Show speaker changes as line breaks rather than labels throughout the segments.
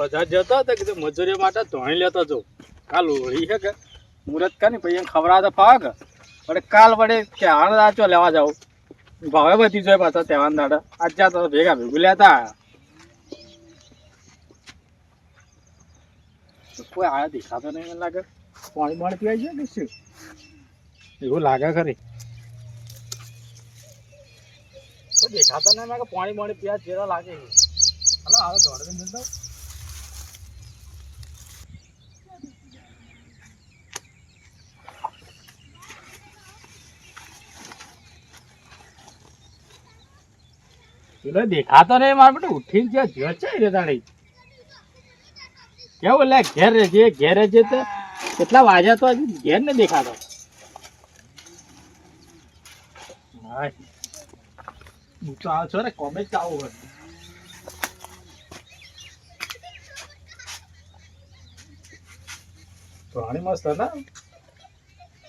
બજાર જતો હતો કે મજૂરી માટે ધોણી લેતો હતો. કાલ હોળી છે કે મુહૂર્ત કરી પછી એને ખવડાવે તો ફાવે કે વડે કાલ વડે તહેવાર આચો લેવા જાવ ભાવે બધી જોઈએ પાછો તહેવાર દાડે આજ તો ભેગા ભેગું લેતા કોઈ આયા દેખાતો નહીં મને લાગે પાણી પાણી પીવાય છે કે શું એવું લાગે ખરી કોઈ દેખાતો નહીં લાગે પાણી પાણી પીવા જેવા લાગે હલો આવે દોડ જતો પેલો દેખાતો નહીં મારે બેટા ઉઠીને જ્યાં જ્યો છે રે તાળી કેવું લે ઘેર રહેજે તો કેટલા વાગ્યા તો હજી ઘેર ને દેખાતો હું તો આવ છો ને કોમેજ આવું હોય પ્રાણી મસ્ત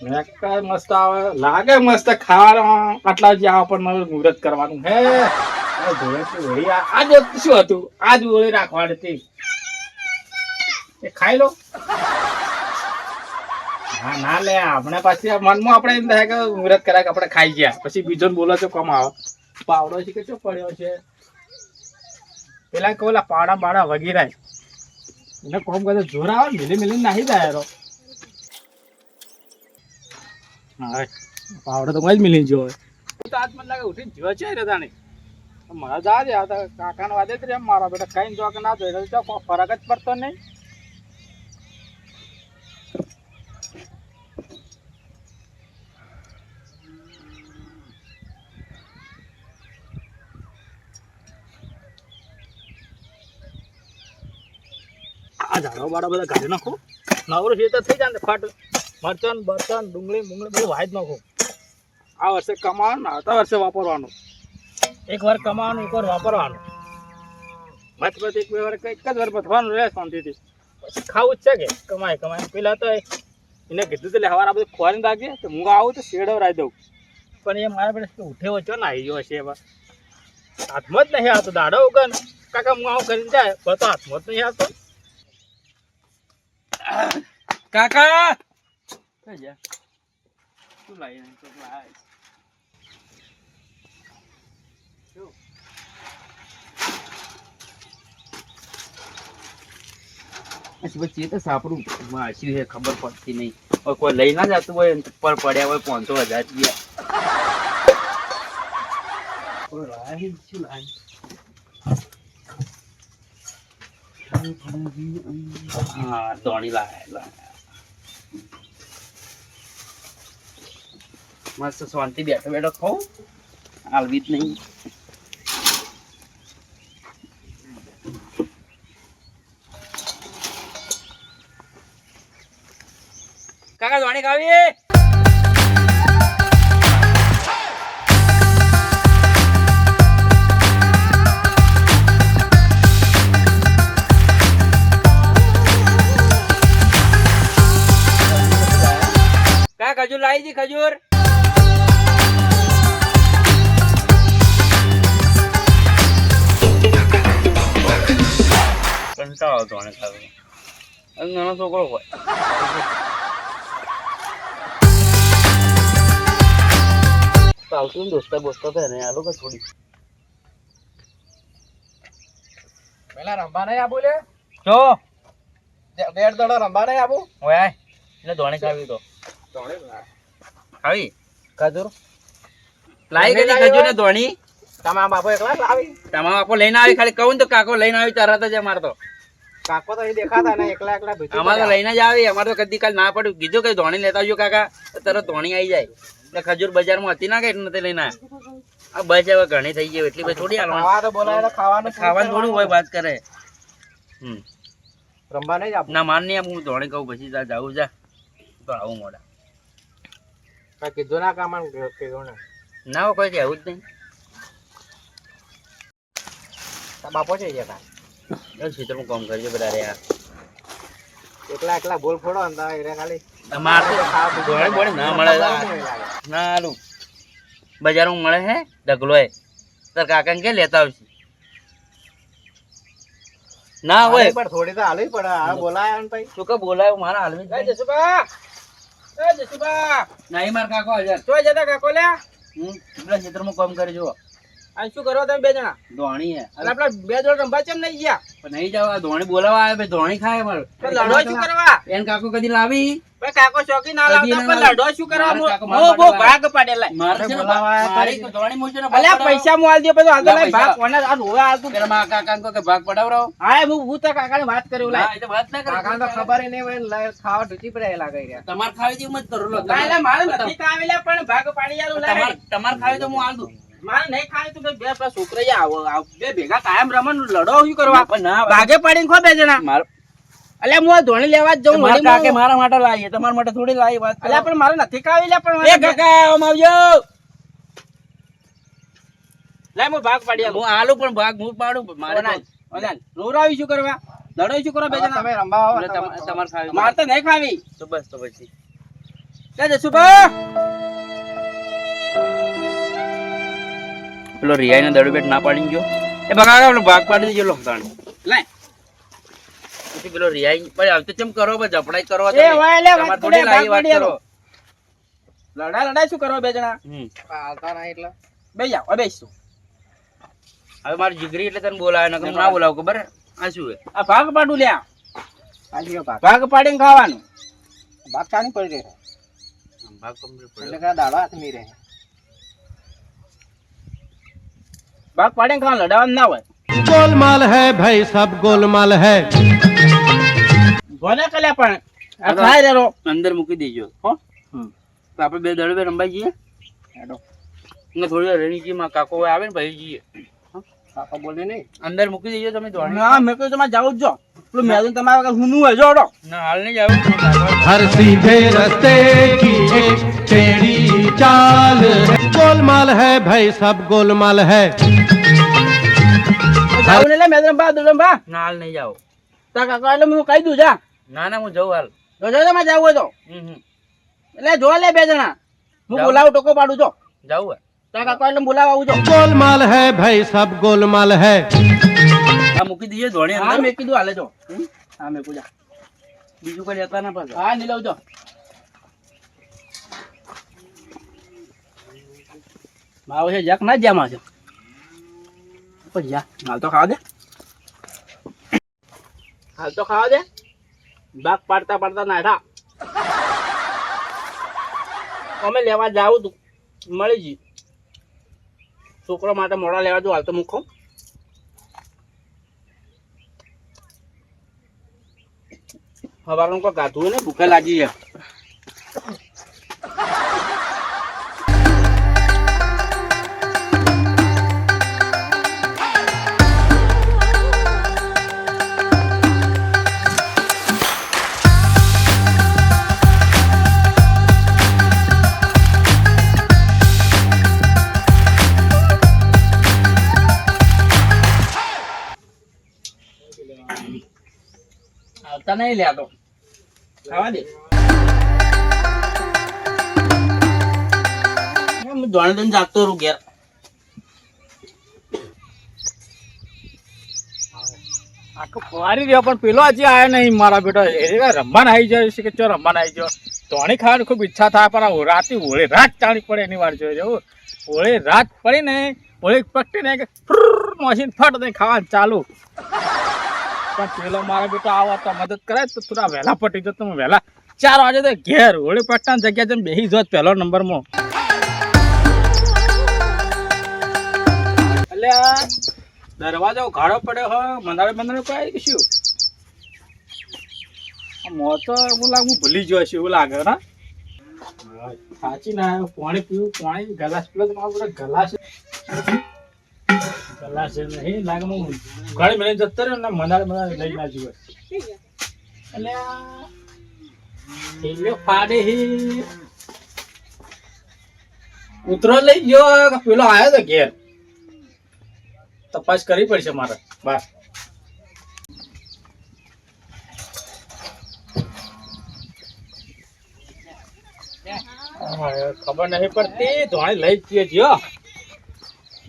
ને મસ્ત આવે લાગે મસ્ત ખાવાનું આટલા જ આવ પણ મુહૂર્ત કરવાનું હે આજ શું હતું આજ ઓળી રાખવાની હતી એ ખાઈ લો હા ના લે આપણે પાછી મનમાં આપણે એમ થાય કે મુહૂર્ત કરાય કે આપણે ખાઈ ગયા પછી બીજો બોલો છો કમ આવે પાવડો છે કે શું પડ્યો છે પેલા કહું પાડા બાડા વગેરે એને કોમ કરે જોર આવે મિલી મિલી નાહી જાય હા પાવડો તો કોઈ જ મિલી જો તો આજ મને લાગે ઉઠીને જો છે રે તાણી મારા જા દે આ કાકાને વાદે જ એમ મારા બેટા કઈ જો કે ના જોઈ તો ફરક જ પડતો નહીં આ ઝાડો બાડો બધા કાઢી નાખો નવરો છે તો થઈ જાય ફાટ મરચાં બરચાં ડુંગળી મુંગળી બધું વાઈ જ નાખો આ વર્ષે કમાવાનું આવતા વર્ષે વાપરવાનું એક વાર કમાવાનું એક વાર વાપરવાનું મત એક બે વાર એક જ વાર પથવાનું રહે શાંતિથી પછી ખાવું જ છે કે કમાય પેલા તો એને કીધું તો હવાર આ બધું ખોરીને રાખજે તો હું આવું તો શેડો રાઈ દઉં પણ એ મારા પેલા ઉઠે વચ્ચો ને આવી ગયો હશે એવા હાથમાં જ નહીં આવતો દાડો ઉગન કાકા હું આવું કરીને જાય પણ તો હાથમાં જ નહીં આવતો કાકા શું લાવી
પછી તો સાપડું માસી છે ખબર પડતી નહીં કોઈ લઈ ના જતું હોય પર પડ્યા હોય 500,000 હા ધોણી લાયા મસ્ત શાંતિ બેઠો બેઠો ખાઉં હાલવી જ નહીં કાકા ધોણી ખાવી ખજૂર લાવી દી ખજૂર કંટાળો તો નાનો છોકરો હોય આવતું દોસ્તા બોસ્તા તો એને આલો કે થોડી
પેલા રંબા નહીં આબુ લે
જો
દેડ દડો રંબા નહીં આબુ
ઓય એટલે ધોણી ખાવી તો ખાવી
ખજૂર
લાઈ ગઈ ખજૂર ને ધોણી
તમારા બાપો એકલા લાવી
તમારા બાપો લઈને આવી ખાલી કહું તો કાકો લઈને આવી તરત જ અમાર તો
કાકો તો અહીં દેખાતા ને એકલા એકલા ભીતું
અમારે તો લઈને જ આવી અમારે તો કદી કાલ ના પડ્યું કીધું કે ધોણી લેતા આવજો કાકા તરત ધોણી આવી જાય એટલે ખજૂર બજારમાં હતી ના કે એટલે નથી લઈને આ બસ હવે ઘણી થઈ ગઈ એટલી બધી થોડી ખાવાનું થોડું હોય વાત કરે
રંબા નહીં
ના માન નહીં હું ધોણી કહું પછી જાઉં જા તો આવું મોડા
કીધું ના કામ કીધું
ના હોય કોઈ કહેવું જ નહીં
બાપો છે ગયા
ખેતરમાં કામ કરજો બધા રે
એકલા એકલા બોલ ફોડો ને ખાલી
ના મળે ના હાલું બજારમાં મળે હે ઢગલો હે તાર કાકાને કે લેતા આવશે ના હોય
પણ થોડી તો હાલવી પડે આ બોલાયા ને ભાઈ
શું કે બોલાયો મારા હાલવી
એ જસુભા, એ જસુભા,
નહીં માર કાકો હાજર
ચોય જતા કાકો લ્યા?
પેલા ક્ષેત્રમાં કામ કરજો
આ શું કરો તમે બે જણા?
ધોણી હે
અને આપડા બે જોડ રંભા ચેમ નહીં ગયા?
પણ નહીં જાવ આ ધોણી બોલાવા આવે ભાઈ ધોણી ખાય મારે
તો લડો શું કરવા?
એન કાકો કદી લાવી
ભાઈ કાકો શોખી ના લાવતા
કદી
પણ
ના
લડો શું કરવા?
મારે કાકો
મો
મારા
બહુ
માટે
ભાગ પાડેલા.
મારે છે ને
બોલાવા આવ્યા
મારી તો ધોણી મૂછે ને
અલ્યા પૈસા મો આલ દે પછી હાલતો
ના,
નહીં ભાગ
પૈસા.
કોને આ રોવા આલતું?
પેલા મારા કાકા કહો કે ભાગ પડાવરાવો
હા હું તો કાકાને વાત કર્યું
ના,
લાય.
એ તો વાત ના કરે
કાકાને તો ખબર ય નહીં હોય ને ખાવા ઢૂંચી પડે લાગે રહ્યા
તમાર ખાવી દઉં મત કરો લો
ના, એટલે મારે નથી ખાવેલા પણ ભાગ પાડી આલું લાય.
તમાર ખાવી તો હું આલ દઉં
મારે નહીં ખાવી તો બે પેલા છોકરા આવો બે ભેગા કાયમ રમણ લડો શું કરવા?
પણ ના
ભાગે પાડીને ખો બે જણા.
માર
અલ્યા હું આ ધોણી લેવા જ જાઉં.
મારા
વળી
કાકે
હું-
મારા માટે લાવી તમારા માટે થોડી લાવી વાત
અલ્યા પણ મારે નથી ખાવી લે પણ
એ કાકા આમ આવજો
લાય હું ભાગ પાડી આલું.
હું આલુ પણ ભાગ હું પાડું મારે
ઓનાન, ઓનાન. રોવરાવી શું કરવા? લડો શું કરવા બે જણા?
તમે રંબા આવો
તો તમારે ખાવી
મારે તો નહીં ખાવી.
તો બસ તો પછી
લે જસુભા.
પેલો રિયાઈ ને દડો બેટ ના પાડી ગયો એ બગા પેલો ભાગ પાડી દેજો લોકતાણ
લાય.
પછી પેલો રિયાઈ પણ આવતો ચમ કરો બસ જપડાઈ કરો
એ વાય લે,
તમારે
વાત
થોડી
પડે,
લાવી
ભાગ
વાત
પાડી
કરો
લડા શું કરવા બે જણા?
આવતા નહીં એટલે
બે જાઓ હવે બેસશું.
હવે મારી જીગરી એટલે તને બોલાવે નકર હું ના બોલાવું ખબર હે? આ શું હે
આ ભાગ પાડું લ્યા.
આજે ભાગ
ભાગ પાડીને ખાવાનું.
ભાગ ચાની પડી રહે
ભાગ કમ્પ્લીટ
એટલે
પડ્યો
કે દાડો હાથમી રહે
ભાગ પાડીને ખાવાનું, લડાવવાનું ના હોય.
गोलमाल है भाई सब गोलमाल है
ભલે કલ્યા પણ આ ખાય રેરો.
અંદર મૂકી દેજો હો તો આપણે બે દડો બે રંબાઈ જઈએ
હેડો
ને થોડી વાર રણી જઈએ મારા કાકો આવે ને પછી જઈએ
કાકા બોલે નહીં
અંદર મૂકી દેજો તમે ધોણી
ના મેં કહ્યું તમારે જાવું જ જો. પેલું મેદન તમારા વગર હુનું હોય જો હડો.
ના હાલ નહીં જાવ
हर सीधे रास्ते की एक टेढ़ी चाल है गोलमाल है भाई सब गोलमाल है
જાવું ને લે મેદન બા દુલમ બા.
ના હાલ નહીં જાવ
તા કાકા એટલે હું કહી દઉં જા.
ના ના હું જઉં હાલ
જો તમારે જાવું હોય તો. એટલે જો લે બે જણા. હું
જાઉં.
બોલાવું ટોકો પાડું જો.
જાઉં હે
તા કાકા એટલે બોલાવા આવું જો.
गोलमाल है भाई सब गोलमाल है
આ મૂકી દઈએ ધોણી
હા
અંદર
મેં કીધું હાલે જો. હા મેં પૂજા.
બીજું કઈ લેતા ના પાછા
હા નહીં લઉં જો. માવો છે જાક ના જ્યાં છે પણ જા હાલ તો ખાવા દે. હાલ તો ખાવા દે. ભાગ પાડતા પાડતા નાઠા. અમે લેવા જાવું તું મળી જી. છોકરો માટે મોડા લેવા જો હાલ તો મૂકો. હવારનું કોઈ ગાધું ને ભૂખે લાગી છે. આવતા નહીં લ્યા તો ખાવા દે. હું ધોણે દઈને જાતો રહું ઘેર. આખો ફવારી રહ્યો પણ પેલો હજી આવ્યો નહીં મારા બેટો. એ રમવાને આવી જાય છે કે ચો રમવાને આવી ગયો. ધોણી ખાવાની ખૂબ ઈચ્છા થાય પણ રાતે હોળી રાત ચાણી પડે એની વાર જોઈએ જવું. હોળી રાત પડી ને હોળી પકડી ને મશીન ફટ દઈને ખાવાનું ચાલુ. પણ પેલો મારા બેટો આવો તો મદદ કરે તો થોડા વહેલા પટી જતો. હું વહેલા 4 વાગે તો ઘેર હોળી પટ્ટાની જગ્યા જઈને બેસી જોત પહેલો નંબરમાં. એટલે આ દરવાજો ઘાડો પડ્યો હોય મંદાડે મંદાડે પાય કે શું? મો તો એવું લાગે હું ભૂલી ગયો છું એવું લાગે ના. સાચી ના પાણી પીવું પાણી ગલાસ પેલો તમારો બધો ગલાસ ગલાસ નહીં લાગે હું ઘણી મિનિટ જતો રહ્યો ને મંદાડે લઈ ના જુએ. એટલે થેલીઓ ફાડે હી ઉતરો લઈ ગયો કે પેલો આવ્યો તો ઘેર. તપાસ કરવી પડશે મારે બાર. ખબર નહીં પડતી ધોણી લઈ જ ગયો.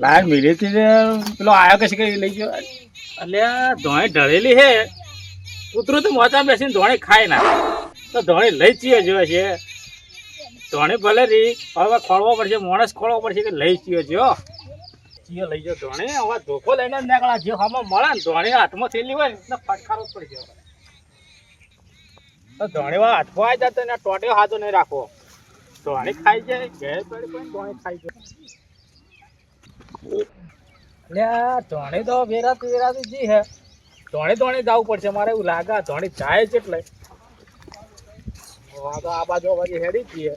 લાઈન મિલી હતી પેલો આવ્યો કે લઈ ગયો. અલ્યા ધોણી ઢળેલી હે કૂતરું તો મોચા બેસીને ધોણી ખાય ના તો ધોણી લઈ ચીયો જોવે છે ધોણી ભલે રી હવે ખોળવો પડશે માણસ ખોળવો પડશે કે લઈ ચીયો જો ચીયો લઈ જાઓ ધોણી હવે ધોકો લઈને જ નીકળા જે હમણાં મળે ને ધોણી હાથમાં થયેલી હોય ને એટલે ફટકારો જ પડી જાય તો ધોણી વાળા હાથમાં આવી જતો ને ટોટ્યો હાથો નહીં રાખવો ધોણી ખાઈ જાય ઘેર પડી પણ ધોણી ખાઈ જાય અલ્યા ધોણી તો વેરાતી જી હે ધોણી જવું પડશે મારે એવું લાગે ધોણી જાય છે એટલે તો આ બાજુ હેડી જ જઈએ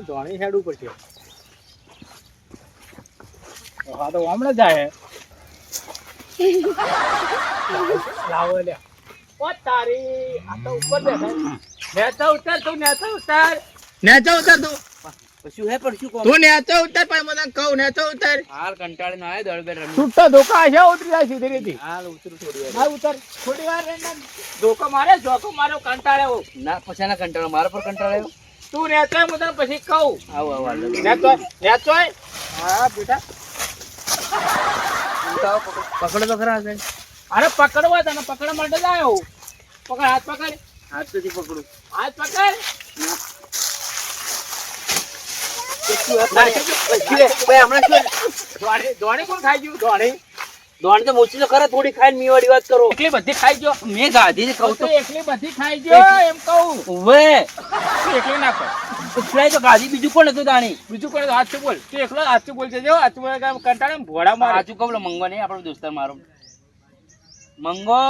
ધોણી હેડવું પડશે હા તો હમણાં જાય લાવો લ્યા ઓ તારી આ તો ઉપર બેઠા નેચા ઉતર તું
શું હે પણ શું કહો
તું નેચા ઉતર પણ મને કહું નેચા ઉતર
હાલ કંટાળે ના આવે દળબેર રમી
છૂટો ધોકા છે ઉતરી જાય સીધી રીતે
હાલ ઉતરું થોડી વાર
ના ઉતર થોડી વાર રહીને ધોકો માર્યો કંટાળે
ના પછી ના કંટાળો મારા પર કંટાળ્યો
તું નેચો હું તને પછી કહું
આવો હાલ
નેચો હા બેટા
પકડો તો ખરા સાહેબ
અરે પકડવા તને પકડવા માટે જ આવ્યો પકડ હાથ પકડ
હાથ સુધી પકડું
હાથ પકડ ધોણી કોણ ખાઈ ગયું
દોણ તો મોચી તો ખરા થોડી ખાઈને મીવાડી વાત કરો
એટલી બધી ખાઈ ગયો
મેં ગાધી ને કહું તો
એટલી બધી ખાઈ ગયો એમ કહું
વે
તું એકલી ના કર
ઉછળાય તો ગાધી બીજું કોણ હતું દાણી
બીજું કોઈ હાથથી બોલ તું એકલો હાથથી બોલશે જો હાથથી બોલે કંટાળે ભોળા મારે
સાચું કહું મંગો નહીં આપણો દોસ્તાર મારો મંગો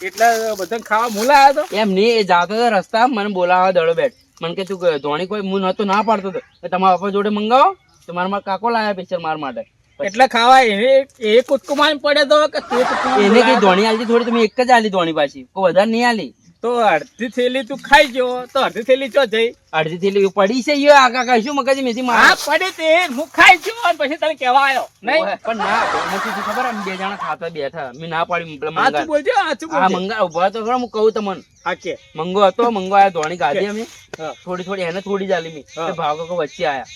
એટલે બધા ખાવા મુલા આવ્યો તો
એમ નહીં એ જાતો તો રસ્તા મને બોલાવા દડો બેઠ મને કે તું ધોણી કોઈ હું નતો ના પાડતો હતો તમારા પપ્પા જોડે મંગાવો તો મારા કાકો લાયા પિક્ચર માર માટે
એટલે ખાવા એને એ કુદકુમાન પડે તો કે તે કુદકુમાન
એને કઈ ધોણી આલી થોડી તમે એક જ આલી ધોણી પાછી કોઈ વધારે નહીં આલી
તો અડધી થેલી તું ખાઈ ગયો તો અડધી થેલી ચો જઈ
અડધી થેલી પડી છે યો આ કાકા શું મગજ મેથી
હા
માર
પડી તે હું ખાઈ ગયો અને પછી તને કહેવા આવ્યો નહીં
પણ ના નથી તું ખબર અમે બે જણા ખાતા બેઠા મેં ના પાડી પેલા
હાચું
મંગા
બોલજો હાચું
આ
બોલજો
મંગા ઉભા તો ખરા હું કહું તમને
હાચે
મંગો હતો મંગો આયા ધોણી ગાધી અમે
હા.
થોડી એને થોડી જ આલી મી
હા.
ભાવ કાકો વચ્ચે આયા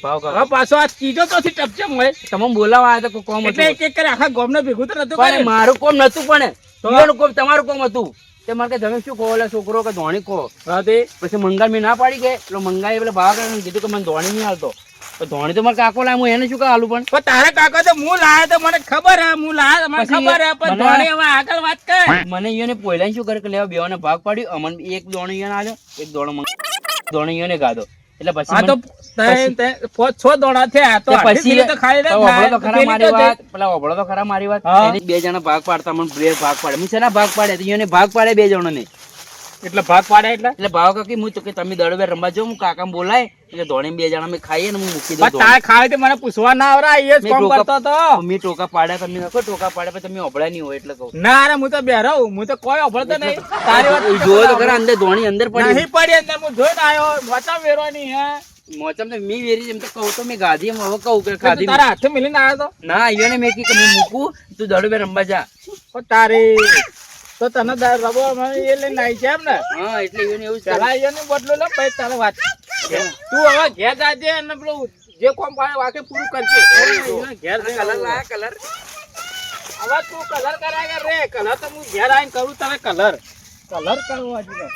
ભાવ
હવે
કાકો
પાછો આ ચીજો તો ટપચમ હોય
તમે બોલાવા આયા તો કોમ
એટલે
હતું
એક એક કરે આખા ગામને ભેગું તો નતું
પણ
કરે
મારું કોમ નતું પણ તમારું કોમ તમારું કોમ હતું તે મારે કે તમે શું કહો ઓલા છોકરો કે ધોણી કહો
હા તે
પછી મંગા મેં ના પાડી ગઈ એટલે મંગાએ પેલા ભાવ કાકાને કીધું કે મને ધોણી નહીં હાલતો તો ધોણી તો મારે કાકો લાય હું એને શું કહે હાલું પણ
પણ તારા કાકા તો હું લાયા તો મને ખબર હે હું લાયા મને
પછી
ખબર હે પણ
મને-
ધોણી હવે આગળ વાત કર
મને એને પોઈલાને શું કરે કે લેવા બેવાને ભાગ પાડ્યું અમને એક દોણો ઈયોને આલ્યો એક દોણો ઈયોને ગાધો એટલે પછી
હા તો
મને-
પાંચ છ દોડા થયા તો
તે
અડધી
પછી
થેલી તો ખાઈ
તો ઓભળો તો ખરા મારી
તો
વાત પેલા ઓભળો તો ખરા મારી વાત
હા.
એને બે જણા ભાગ પાડતા મને બે ભાગ પાડે મેં શેના ભાગ પાડે તો એને ભાગ પાડે બે જણો ને
એટલે ભાગ પાડે
એટલે ભાવ કાકી હું તો કે તમે દડવે રમવા જાઓ હું કાકા બોલાય એટલે ધોણી બે જણા મેં ખાઈએ ને હું મૂકી દઉં
તારે ખાવે તો મને પૂછવા ના આવરા એ જ
મેં
કામ
ટોકા-
કરતો તો
મેં ટોકા પાડ્યા તમે નખો ટોકા પાડ્યા પછી તમે ઓભળ્યા નહીં હોય એટલે કહું
ના રે હું તો બેરો હું તો કોઈ અભળતો નહીં તારી વાત
જોયો તો ખરા અંદર ધોણી અંદર પડી
નહીં પડી અંદર હું જોઈને આવ્યો વાચા વેરવાની હે
મોચમ તો મેં વેરી એમ તો કહું તો મેં ગાધી એમ હવે કહું કે
તું
ખાધી
તારા હાથે મિલીને આવ્યો તો
ના ઈયોને મેં કીધું કે હું મૂકું તું દડવે રમવા જા
ઓ તારી તો તને રબો એ લઈને આવી છે એમ ને
હા એટલે ઈયોને એવું જ
ચલા
કરે.
ને બદલો લે પછી તારે વાત તું હવે ઘેર જાજે અને પેલું જે કોમ પાડે વાકે પૂરું કરજે ઘેર
કલર લાયા કલર
હવે તું કલર કરાય રે કલર તો હું ઘેર આવીને કરું તારે કલર કરવો હજી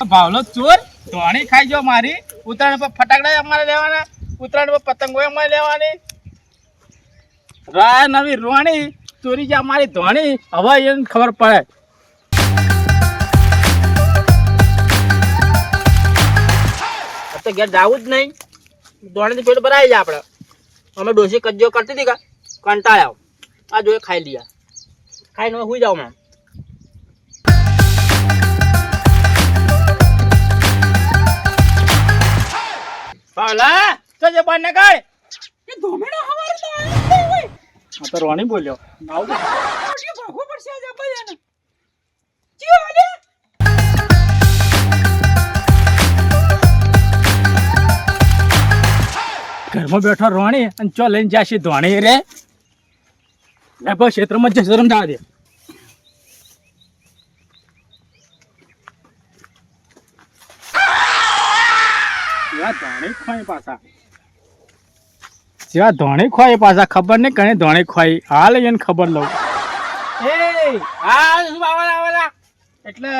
ભાવલો ચોર ધોણી ખાઈ જો મારી ઉત્તરાયણ પર ફટાકડા અમારે લેવાના ઉત્તરાયણ પર પતંગો અમારે લેવાની રા નવી રોણી ચોરી જે અમારી ધોણી હવે એને ખબર પડે
તો ઘેર જાવું જ નહીં ધોણીથી પેટ ભરાઈ જાય આપણે અમે ડોસી કજ્જો કરતી હતી કંટાળ્યા આ જોઈએ ખાઈ લીયા ખાઈને હવે સુઈ જાવ મેં
પાવલા તો જે બહાર નીકળ એ ધોમેડા હવારે તો આવ્યો હોય આ તો રોણી બોલ્યો નાવ ભાગવો પડશે આજે આપણે જીઓ આલે ઘરમાં બેઠો રોણી અને ચો લઈને જાશે ધોણી રે લે બસ ક્ષેત્રમાં જશે રમવા દે ધોણી ખોઈ પાછા જેવા ધોણી ખોઈ પાછા ખબર નહીં કને ધોણી ખોઈ હાલ એને ખબર લઉં એ
હા શું આવાના
એટલે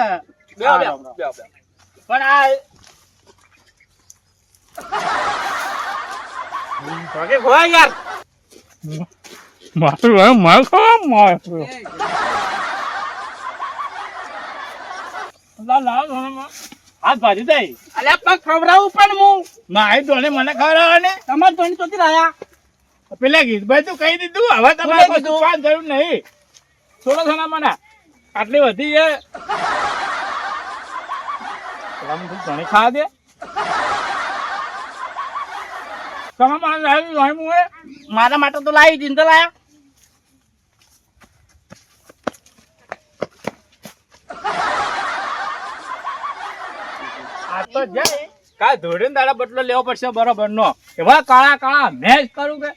બેહો, બેહો, બેહો, બેહો.
પણ આ
ભાગે ખોવા યાર
મારું માર મારું હાથ ભાજી જાય
અલ્યા પણ ખવડાવું પણ હું
ના એ ધોણી મને ખવડાવવાની
તમારે ધોની ચોથી લાયા
પેલા ગીતભાઈ તું કહી દીધું હવે તમારે કોઈ સુવાની જરૂર નહીં થોડો થના મને આટલી વધી છે ધણી ખાવા દે તમે મને લાવી ધોણી મુએ
મારા માટે તો લાવી દીધું તો લાયા
આ તો જાય કા ધોડીને તારા બદલો લેવો પડશે બરોબર નો એવા કાળા કાળા મેચ કરું કે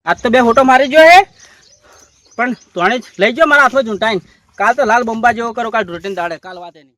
આજ તો બે ફોટો મારી ગયો હે પણ ધોણી લઈ જાઓ મારા હાથમાં ઝૂંટાઈને કાલ તો લાલ બંબા જેવો કરો કાલ રોટીને દાડે કાલ વાત નહીં